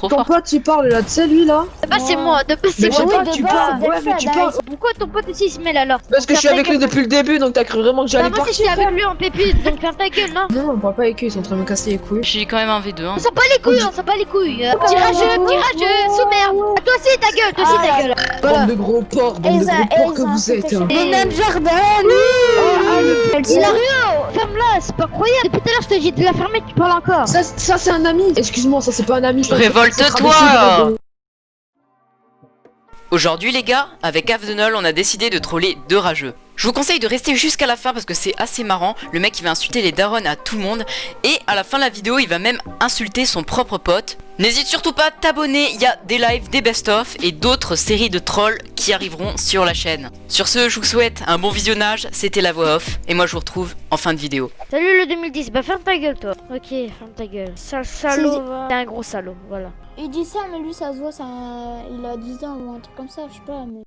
trop Ton forte. pote il parle là, tu sais lui là. De base c'est moi, de base c'est Mais je sais moi. pas, tu parles. Ouais, mais tu parles. Pourquoi ton pote aussi il se mêle alors? Parce que je suis avec lui depuis le début, donc t'as cru vraiment que j'allais Bah moi partir. j'étais avec lui en pépite, donc ferme ta gueule, non? Non, on parle pas avec eux, ils sont en train de me casser les couilles. J'ai quand même un V2. Hein. On s'en bat les couilles, on s'en bat les couilles. Tirageux, sous-merde. Ah, toi aussi ta gueule, toi aussi ta gueule. Bande de gros porcs, bande de gros porcs que vous êtes. Hein. Mon jardin. Hilario, ferme-la, c'est pas croyable. Depuis tout à l'heure je te dis de la fermer, tu parles encore. Ça c'est un ami. Excuse-moi, ça c'est pas un ami. Révolte-toi! Aujourd'hui les gars, avec Avdenol, on a décidé de troller deux rageux. Je vous conseille de rester jusqu'à la fin parce que c'est assez marrant. Le mec il va insulter les darons à tout le monde. Et à la fin de la vidéo il va même insulter son propre pote. N'hésite surtout pas à t'abonner, il y a des lives, des best-of et d'autres séries de trolls qui arriveront sur la chaîne. Sur ce, je vous souhaite un bon visionnage, c'était la voix off. Et moi je vous retrouve en fin de vidéo. Salut le 2010, bah ferme ta gueule toi. Ok, ferme ta gueule. Sale salaud, t'es un gros salaud, voilà. Il dit ça, mais lui, ça se voit, il a 10 ans ou un truc comme ça, je sais pas. Mais...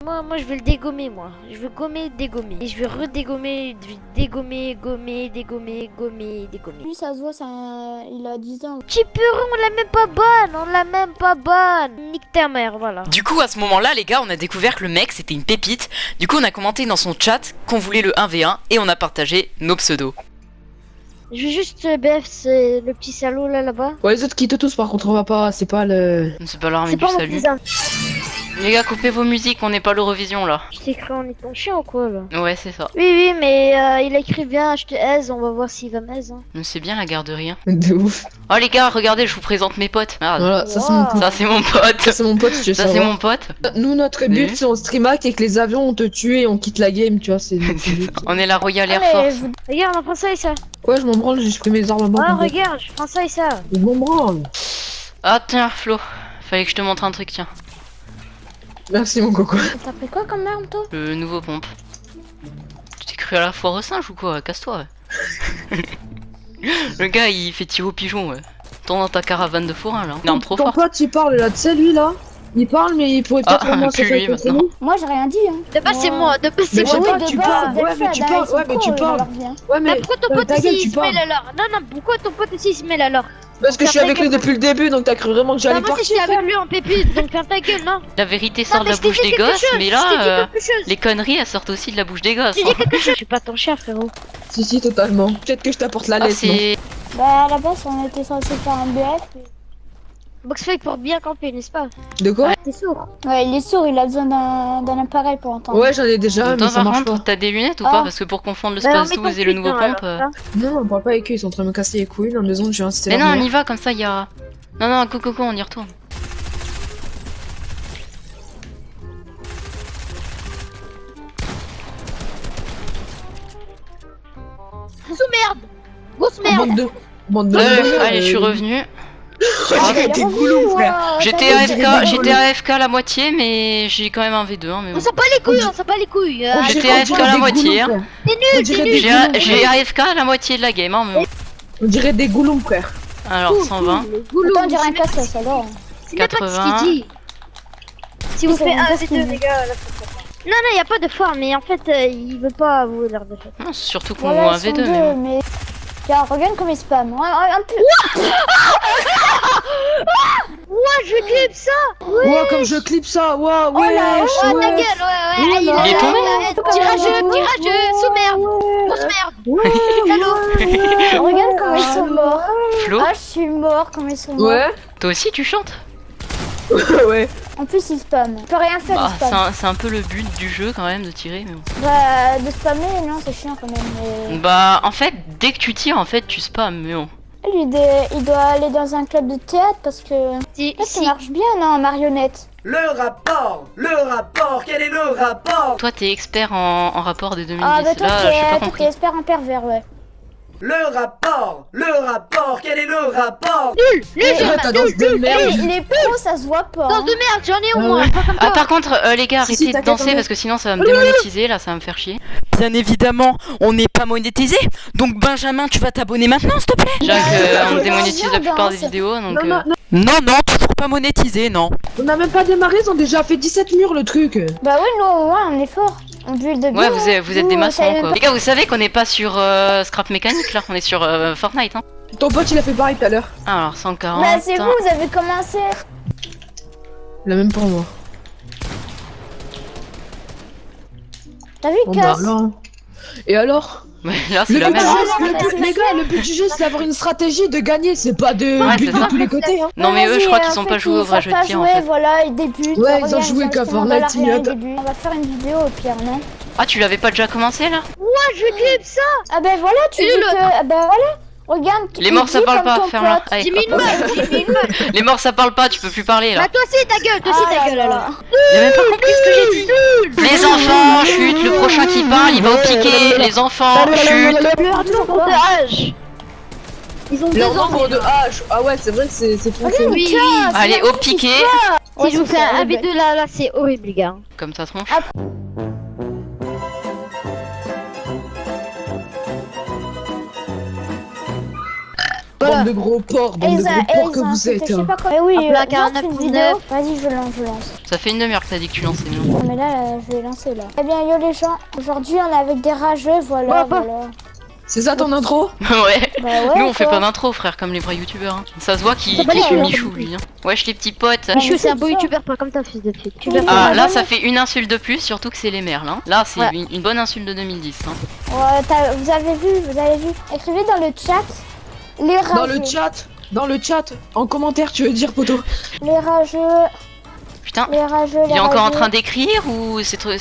Moi je vais le dégommer moi. Je veux gommer, dégommer. Et je vais redégommer, dégommer, gommer, dégommer, gommer, dégommer. Lui, ça se voit, il a 10 ans. Petit purée, on l'a même pas bonne, on l'a même pas bonne. Nique ta mère, voilà. Du coup à ce moment-là les gars on a découvert que le mec c'était une pépite. Du coup on a commenté dans son chat qu'on voulait le 1v1 et on a partagé nos pseudos. Je veux juste BF, c'est le petit salaud là-bas. Ouais, les autres quittent tous, par contre, on va pas. C'est pas le. C'est pas l'armée C'est du pas mon salut. cousin. Les gars coupez vos musiques, on n'est pas l'Eurovision là. Je t'ai écrit en étant chien ou quoi là? Ouais c'est ça. Oui, mais il a écrit bien, je te aise, on va voir s'il va m'aise. Hein. Mais c'est bien la garderie. Hein. De ouf. Oh les gars regardez je vous présente mes potes. Merde. Voilà, ça c'est mon pote. Ça c'est mon pote. Ça c'est mon pote, si tu veux Ça c'est savoir. mon pote. Nous, notre but, Oui. c'est on streamac et que les avions ont te tué et on quitte la game, tu vois. C'est notre but. On est la Royal Air Ah, mais Force. Regarde, on prend ça et ça. Ouais, je m'en branle, j'ai pris mes armes à Ouais, moi. regarde, je prends ça et ça. Je m'en branle. Ah tiens Flo, fallait que je te montre un truc tiens. Merci, mon coco. T'as pris quoi comme arme, toi? Le nouveau pompe. Tu t'es cru à la foire au singe ou quoi? Casse-toi. Ouais. Le gars il fait tir au pigeon ouais. Tourne dans ta caravane de forain là. Une arme trop Ton forte. pote, il parle là, tu sais, lui là. Il parle, mais il pourrait peut-être Ah, au moins se plus faire lui, contre maintenant. nous. Moi, j'ai rien dit, hein. De base, c'est moi, de base, c'est Mais je sais moi. pas, tu parles. Ouais, mais tu parles. Ouais, mais tu parles. Ouais, mais. Mais pourquoi ton pote ta aussi gueule, il tu se mêle parles. alors? Non, pourquoi ton pote aussi il se mêle alors? Parce que je suis avec lui depuis le début, donc t'as cru vraiment que Bah, j'allais moi partir. j'étais avec lui en pépite, donc ferme ta gueule, non? La vérité sort de mais la je t'ai bouche dit des quelque gosses, chose, mais je t'ai dit là, quelque chose. les conneries elles sortent aussi de la bouche des gosses. Je t'ai dit quelque chose. Je suis pas ton chien, frérot. Si, totalement. Peut-être que je t'apporte la Ah, laisse, non? c'est. Bah, à la base, on était censé faire un BF. Boxfake pour bien camper, n'est-ce pas? De quoi? T'es sourd. Ouais, il est sourd, il a besoin d'un appareil pour entendre. Ouais, j'en ai déjà, mais Toi ça par marche contre, pas. t'as des lunettes ou Ah. pas? Parce que pour confondre le Bah, Space remets ton 12 et le nouveau putain, pompe. alors, Non, on parle pas avec eux, ils sont en train de me casser les couilles. Dans 2 secondes, je vais inciter Mais leur non, on mère. y va comme ça, il y a. Non, coco, on y retourne. Sous-merde! Grosse Ah, merde! Bande de. Allez, je suis revenu. T'es goulou, frère. J'étais AFK la moitié, mais j'ai quand même un V2. Hein, mais On bon. s'en bat les couilles, on s'en bat les couilles! J'étais AFK à la moitié. Hein. On dirait des goulous, J'ai AFK à la moitié de la game. Hein, mais bon. On dirait des goulous, frère. Alors, 120. Attends, on dirait un casse alors. C'est même pas ce 80. qu'il dit. Si vous C'est faites même pas 1 ce v qu'il 2 dit. les gars, là c'est pas. Non, y a pas de foire, mais en fait, il veut pas avouer leur défaite. Non, c'est surtout qu'on Voilà, voit un ils sont V2. deux, Mais bon. mais... Tiens, regarde comme il spam. Un peu... Ouais, je clip ça! Ouah, comme je clip ça. Ouah, Oh là, wesh, Oh, ta ouais. gueule, ouais, Il est tombé. Tirageux, sous-merde! Grosse merde! Salaud! Regarde comment ils sont morts. Flo, Ah, je suis mort comme ils sont morts. Ouais. toi aussi tu chantes? Ouais. En plus, ils spam. Je peux rien faire, Bah, ils spam. c'est un peu le but du jeu quand même de tirer. Mais bon. Bah, de spammer, non, c'est chiant quand même. Mais... Bah, en fait, dès que tu tires, en fait, tu spams. Mais bon. Lui, il doit aller dans un club de théâtre parce que... Si, Ça marche bien, non, en marionnette. Le rapport, quel est le rapport? Toi, t'es expert en rapport des 2010. Ah, bah toi, Là, j'ai pas t'es compris. expert en pervers, ouais. Le rapport, quel est le rapport? Ta danse de merde. Les pros, ça se voit pas. Danse hein. de merde, j'en ai au Ah moins, ouais. pas comme Ah, toi! par contre, les gars, Si, arrêtez de t'inquiète, danser on parce que sinon ça va me démonétiser. Là, ça va me faire chier. Bien évidemment, on n'est pas monétisé. Donc, Benjamin, tu vas t'abonner maintenant, s'il te plaît. Jacques, on ouais, démonétise la plupart des danse. vidéos. Donc, Non, non, toujours pas monétisé, non. on n'a même pas démarré, ils ont déjà fait 17 murs le truc. Bah oui, nous, au moins, on est fort. On build bien. Ouais, vous êtes des Nous, maçons, ça quoi. Les gars, vous savez qu'on n'est pas sur Scrap Mécanique, là. On est sur Fortnite, hein. Ton pote il a fait pareil tout à l'heure. Alors 140. Bah c'est vous avez commencé. Il a même pas moi. T'as vu Bon Cass? bah là. Et alors? Mais là c'est Le la but, même. du hein. jeu, les gars, le but du jeu c'est d'avoir une stratégie, de gagner, c'est pas de Ouais, but c'est de ça. tous les côtés. Hein. Non mais eux je crois qu'ils en sont fait, pas joués au vrai jeu de tir en fait. Voilà, ils débutent. Ouais, ils ont regarde, joué qu'à justement Fortnite dans l'arrière, ils Simulator. débutent. On va faire une vidéo au pire, non? Ah tu l'avais pas déjà commencé là? Je clip ça. Ah ben voilà, tu dis que... Ah ben voilà. Regarde, Les morts ça dis parle comme pas, ton ferme-la. pote. Allez, 10 000 hop. balles, 10 000 balles. Les morts ça parle pas, tu peux plus parler là. Bah toi aussi ta gueule, toi aussi ta gueule alors. J'ai même pas compris ce que j'ai dit. Les enfants, chut, le prochain qui parle, il va au piquer. Les enfants, chut. Leur nombre de âge. Ils ont 2 Leur ans. nombre de H. Ah ouais, c'est vrai que c'est foncé. Oui. Allez, au piqué. Si je vous fais un habit de là, c'est horrible les gars. Comme ta tronche. Bande de gros porcs, bande de gros porcs que vous êtes. Je sais Hein. pas quoi. Mais oui, Un plat lance 49 une pour vidéo. 9. Vas-y, je lance. Ça fait une demi-heure que t'as dit que tu lançais bien. Non, mais là, je vais lancer là. Eh bien, yo les gens, aujourd'hui on est avec des rageux, voilà, Ouais, bah. voilà. C'est ça ton intro? Ouais. Bah ouais, Nous on fait quoi. pas d'intro frère comme les vrais youtubeurs. Hein. Ça se voit qu'il pas kiffe les- Michou lui. Hein. Wesh les petits potes. Michou c'est un beau ça. youtubeur, pas comme ta fils de pute. Tu Oui, vas Ah Ouais, là ouais. ça fait une insulte de plus, surtout que c'est les merles. Hein. Là c'est Ouais. une bonne insulte de 2010. Hein. Ouais, vous avez vu. Écrivez dans le chat les rageux. Dans le chat, en commentaire tu veux dire poteau. Les rageux, Putain. les rageux, les Il est encore en rageux. train d'écrire ou c'est toi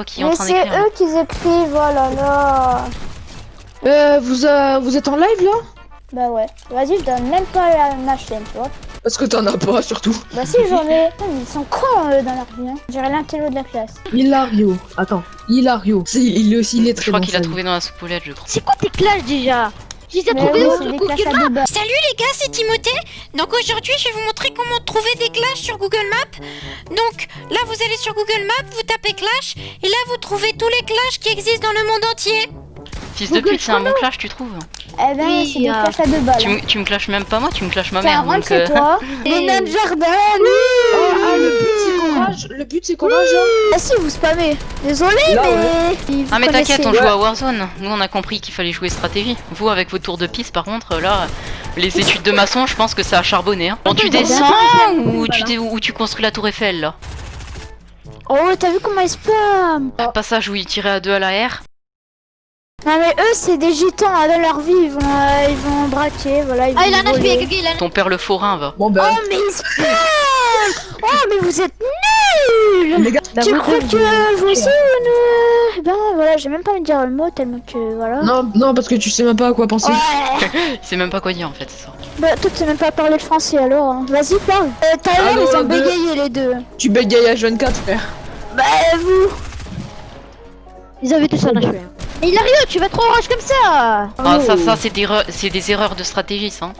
qui es en Mais train c'est d'écrire? eux qui écrivent, voilà là. Vous êtes en live là? Bah ouais. Vas-y, je donne même pas ma chaîne, tu vois. Parce que t'en as pas surtout. Bah si, j'en ai. Putain, ils sont cons dans leur vie. Hein. Je dirais l'intello de la classe. Hilario. Attends. Hilario. Il est aussi il est Je très crois bon. qu'il a ça, trouvé dans la soupoulette je crois. C'est quoi tes clashs déjà? Je les ai Mais trouvés oui, où c'est sur des Google classes à Maps. débat. Salut les gars, c'est Timothée. Donc aujourd'hui, je vais vous montrer comment trouver des clashs sur Google Maps. Donc là, vous allez sur Google Maps, vous tapez clash, et là, vous trouvez tous les clashs qui existent dans le monde entier. Fils de pute, c'est un bon clash tu trouves? Eh ben, Oui, c'est des ah. classes à deux balles. Tu me clashes même pas moi, tu me clashes ma Tiens, mère. rentre Donc, chez toi. Les nains de jardin. Ah, le but c'est qu'on rage. Le but c'est qu'on rage. Hein. Ah si, vous spammez. Désolé, Là, mais... Ah mais Vous t'inquiète, on connaissez. joue à Warzone. Nous on a compris qu'il fallait jouer stratégie. Vous avec vos tours de piste par contre là, les études de maçon je pense que ça a charbonné. Hein. Bon tu descends ou tu construis la tour Eiffel là? Oh, t'as vu comment ils spamment? Passage où ils tiraient à deux à la R. Non mais eux, c'est des gitans. Dans leur vie, ils vont braquer, voilà. Ils Ah, il vont a un voler. HP, quelqu'un il a un Ton père le forain va. Bon ben. Oh, mais ils spamment. Oh, mais vous êtes nuls. Les gars. Tu crois que vous aussi, Eh ben voilà, j'ai même pas envie de dire le mot tellement que voilà. Non parce que tu sais même pas à quoi penser. Ouais. Il sait même pas quoi dire en fait, c'est ça. Bah toi tu sais même pas parler le français alors. Hein. Vas-y parle. T'as Allô, ils ont les deux. bégayé les deux. Tu bégayes à jeune 4 frère. Bah vous. Ils avaient tous un HP. Mais il a rien, tu vas trop rage comme ça. Ah ça c'est des erreurs de stratégie ça. Hein.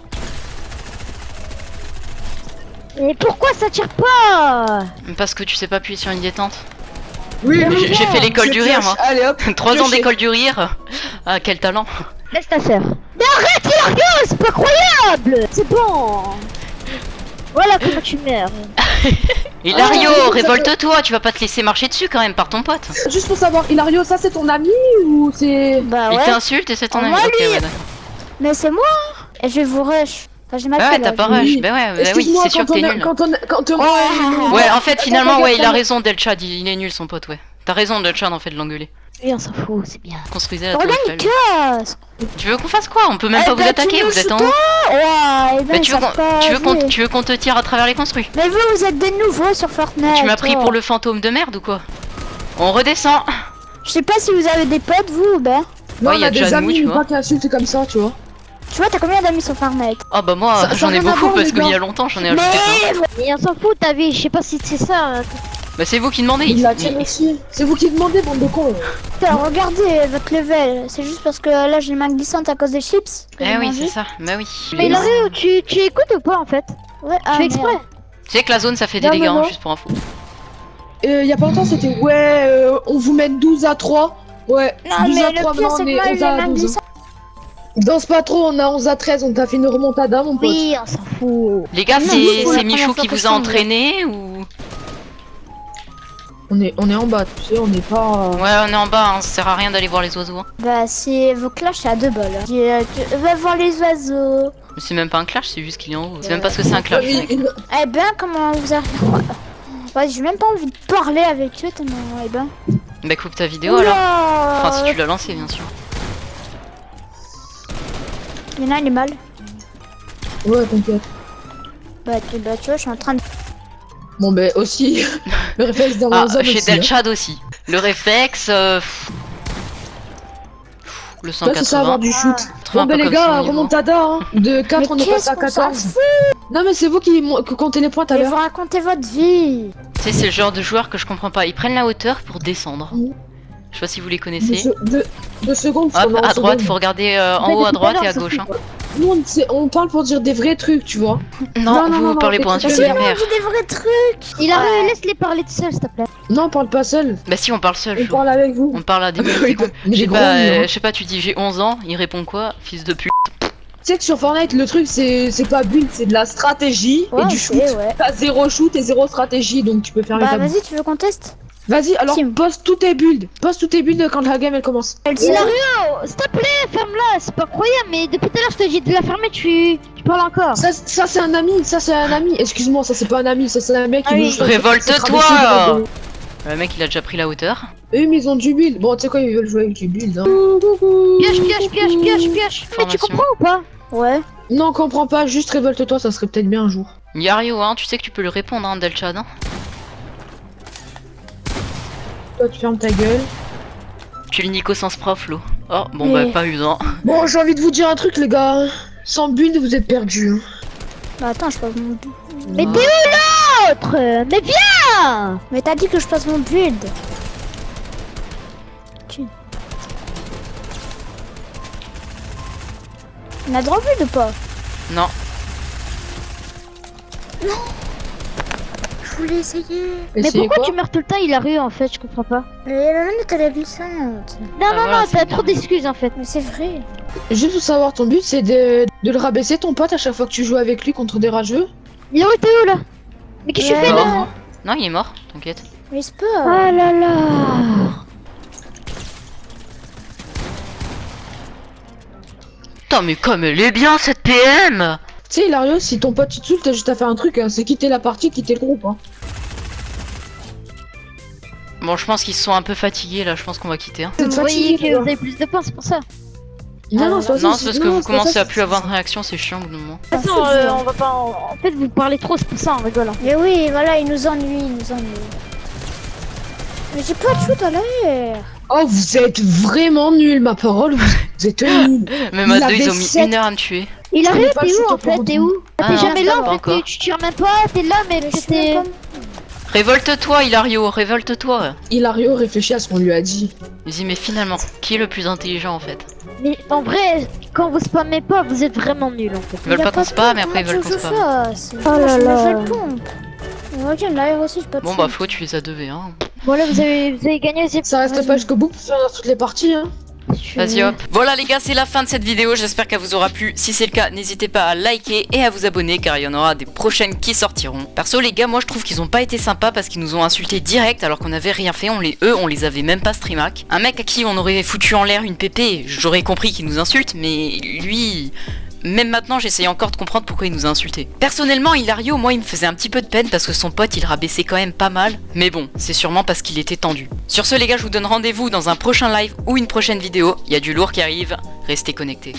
Mais pourquoi ça tire pas? Parce que tu sais pas appuyer sur une détente. Oui. J'ai fait l'école du rire moi. Allez hop. 3 ans Je sais. d'école du rire. Ah quel talent. Laisse ta sœur. Mais arrête, il a rien, c'est pas croyable. C'est bon. Voilà comment tu meurs. Hilario, Ah, révolte-toi, tu vas pas te laisser marcher dessus quand même par ton pote. Juste pour savoir, Hilario, ça c'est ton ami ou c'est... Bah Il ouais. t'insulte et c'est ton Oh, ami. moi, Ok, lui. ouais, d'accord. Mais c'est moi. Et je vais vous rush. Enfin, j'ai ma Ah ouais, fille, t'as là, pas je- rush. Oui. Bah ouais, oui, Excuse-moi, c'est sûr que t'es nul. quand on... Ouais, en fait, finalement, ouais, il a regarde, raison, Delchad, il est nul son pote, ouais. T'as raison, Delchad, en fait, de l'engueuler. Oui, on s'en fout, c'est bien. Construisez la tour Regarde, Eiffel. il casse. Tu veux qu'on fasse quoi? On peut même Eh pas vous ben, attaquer, tu vous nous êtes en shootes haut. Ouais, et ben, Mais ils tu veux savent pas jouer. tu veux qu'on te tire à travers les construits? Mais vous êtes des nouveaux sur Fortnite. Tu m'as pris oh. pour le fantôme de merde ou quoi? On redescend. Je sais pas si vous avez des potes, vous ou ben. Non, Ouais, on y a a des déjà nous, amis, tu mais vois. pas qui insultent comme ça, tu vois. Tu vois, t'as combien d'amis sur Fortnite? Ah bah moi, Ça j'en ai rien à beaucoup voir, parce les qu'il y gars. a longtemps, j'en ai ajouté plein. Mais Mais on s'en fout, ta vie, je sais pas si c'est ça. Hein. Bah c'est vous qui demandez. Il la tire aussi. C'est vous qui demandez, bande de cons. putain, regardez votre level. C'est juste parce que là j'ai une main glissante à cause des chips. que Eh j'ai oui, mangé. c'est ça. Bah oui. Mais Hilario, tu écoutes ou pas en fait? Ouais, Tu fais exprès. Tu sais que la zone ça fait des Non, dégâts, non, hein, non. juste pour info. Il y a pas longtemps, c'était ouais, on vous mène 12 à 3. Ouais, Non, 12 mais à le 3, pire maintenant c'est on que est moi j'ai 11 une à main 12. glissante. Danse pas trop, on a 11 à 13, on t'a fait une remontada, mon pote. Oui, on s'en fout. Les gars, Non, c'est c'est la Michou première qui fois vous que a je entraîné ou... On est en bas, tu sais, on n'est pas... Ouais, on est en bas, hein, ça sert à rien d'aller voir les oiseaux. Hein. Bah, c'est vos clashs à 2 balles. Va voir les oiseaux. Mais c'est même pas un clash, c'est juste qu'il est en haut. C'est même pas ce que c'est un clash. Oui, mec. Eh ben, comment vous avez... Ouais, j'ai même pas envie de parler avec eux tellement... Eh ben... Bah coupe ta vidéo Oula. alors. Enfin si tu l'as lancé bien sûr. Il y en a, il est mal. Ouais, t'inquiète. Bah, tu vois, je suis en train de... Bon, ben aussi, le réflexe dans Ah, la zone chez aussi. Hein. Delchad aussi. Le réflexe... le Là, c'est ça, 180. avoir du shoot. Bon, ben les gars, remontada, hein. De 4, on est passé à 14. Non, mais c'est vous qui comptez les points tout à Et vous l'heure. racontez votre vie. Tu sais, c'est le genre de joueur que je comprends pas. Ils prennent la hauteur pour descendre. Mhm. Je sais pas si vous les connaissez. 2 secondes. parce Hop, qu'on est en à droite, seconde. faut regarder en haut à droite et à gauche. Hein. Nous, on parle pour dire des vrais trucs, tu vois. Non, non, vous non, parlez non, pour mais insulter c'est les bon, mères. Dis des vrais trucs. Il a laisse-les parler tout seul, s'il te plaît. Non, on parle pas seul. Bah si, on parle seul. On Flo. parle avec vous. On parle à des mecs. Oui, mais Je sais des pas, gros nuls, hein. je sais pas, tu dis j'ai 11 ans, il répond quoi? Fils de pute. Tu sais que sur Fortnite, le truc, c'est pas build, c'est de la stratégie et du shoot. Ouais. T'as 0 shoot et 0 stratégie, donc tu peux faire Bah, ta vas-y, tu veux qu'on teste? Vas-y, alors Tim. poste tous tes builds. Poste tous tes builds quand la game elle commence. Hilario, s'il te plaît, ferme-la, c'est pas croyable, mais depuis tout à l'heure je te dis de la fermer, tu parles encore. Ça c'est un ami, ça c'est un ami. Excuse-moi, ça c'est pas un ami, ça c'est un mec qui Ah veut oui. juste Révolte-toi. se rabaisser. Le mec, il a déjà pris la hauteur. Eux, mais ils ont du build. Bon, tu sais quoi, ils veulent jouer avec du build. Hein. Pioche. Mais tu Formation. comprends ou pas? Ouais. Non, on comprend pas, juste révolte-toi, ça serait peut-être bien un jour. Yario, hein, tu sais que tu peux lui répondre, hein, Delchad. Hein. Toi, tu fermes ta gueule. Tu le niques au sens prof, Flo. Oh, bon Mais- bah, pas usant. Bon, j'ai envie de vous dire un truc, les gars. Sans build, vous êtes perdus. Hein. Bah, attends, je passe mon... Mais t'es où l'autre? Mais viens! Mais t'as dit que je passe mon build. On a droit build ou pas? Non. Je voulais essayer. Mais Essayez pourquoi quoi tu meurs tout le temps, Hilario, en fait, je comprends pas. Mais la manette elle est glissante. Non, voilà, c'est t'as bien. trop d'excuses en fait. Mais c'est vrai. Juste pour savoir, ton but c'est de le rabaisser ton pote à chaque fois que tu joues avec lui contre des rageux. Hilario, t'es où là? Mais qu'est-ce que tu Ouais. fais là? Mort. Non, il est mort, t'inquiète. Mais c'est pas. Ah là là! Putain, mais comme elle est bien cette PM! Tu sais, Hilario, si ton pote t'insulte, t'as juste à faire un truc, hein, c'est quitter la partie, quitter le groupe. Hein. Bon, je pense qu'ils se sont un peu fatigués là, je pense qu'on va quitter. Hein. Vous êtes Vous voyez fatigué, que toi. vous avez plus de points, c'est pour ça. Non, non, c'est pas ça. Non, c'est parce que non, vous c'est pas commencez ça, à plus c'est- avoir de réaction, c'est chiant au bout d'un moment. De toute façon, on va pas. En fait, vous parlez trop, c'est pour ça, on rigole. Hein. Mais oui, voilà, il nous ennuie, Mais j'ai pas de shoot à l'air. Oh, vous êtes vraiment nuls, ma parole, vous êtes nuls. Même Il à deux, ils avait ont mis 7. 1 heure à me tuer. Hilario, pas t'es le où shoot en fait? pour T'es où? Ah T'es non, jamais là pas en fait, encore. tu tires même pas, t'es là, mais Mais je suis t'es. même pas- Révolte-toi, Hilario, révolte-toi! Hilario réfléchit à ce qu'on lui a dit. Je dis, mais finalement, qui est le plus intelligent en fait? Mais en vrai, quand vous spammez pas, vous êtes vraiment nuls en fait. Ils veulent Il a pas qu'on de spam, pompe, mais après ils comment veulent tu qu'on veux que spam. je fasse Oh là là. Je le pompe. Mais regarde, l'air aussi, j'ai pas de Bon shoot. bah, Flo, tu les as 2v1. Bon là, vous avez gagné. Ça reste pas jusqu'au bout pour faire toutes les parties, hein. Vas-y hop. Voilà les gars, c'est la fin de cette vidéo, j'espère qu'elle vous aura plu. Si c'est le cas, n'hésitez pas à liker et à vous abonner car il y en aura des prochaines qui sortiront. Perso les gars, moi je trouve qu'ils ont pas été sympas parce qu'ils nous ont insultés direct alors qu'on avait rien fait, on les avait même pas streamac. Un mec à qui on aurait foutu en l'air une pépé, j'aurais compris qu'il nous insulte, mais lui... Même maintenant, j'essaye encore de comprendre pourquoi il nous a insultés. Personnellement, Hilario, moi, il me faisait un petit peu de peine parce que son pote, il rabaissait quand même pas mal. Mais bon, c'est sûrement parce qu'il était tendu. Sur ce, les gars, je vous donne rendez-vous dans un prochain live ou une prochaine vidéo. Il y a du lourd qui arrive. Restez connectés.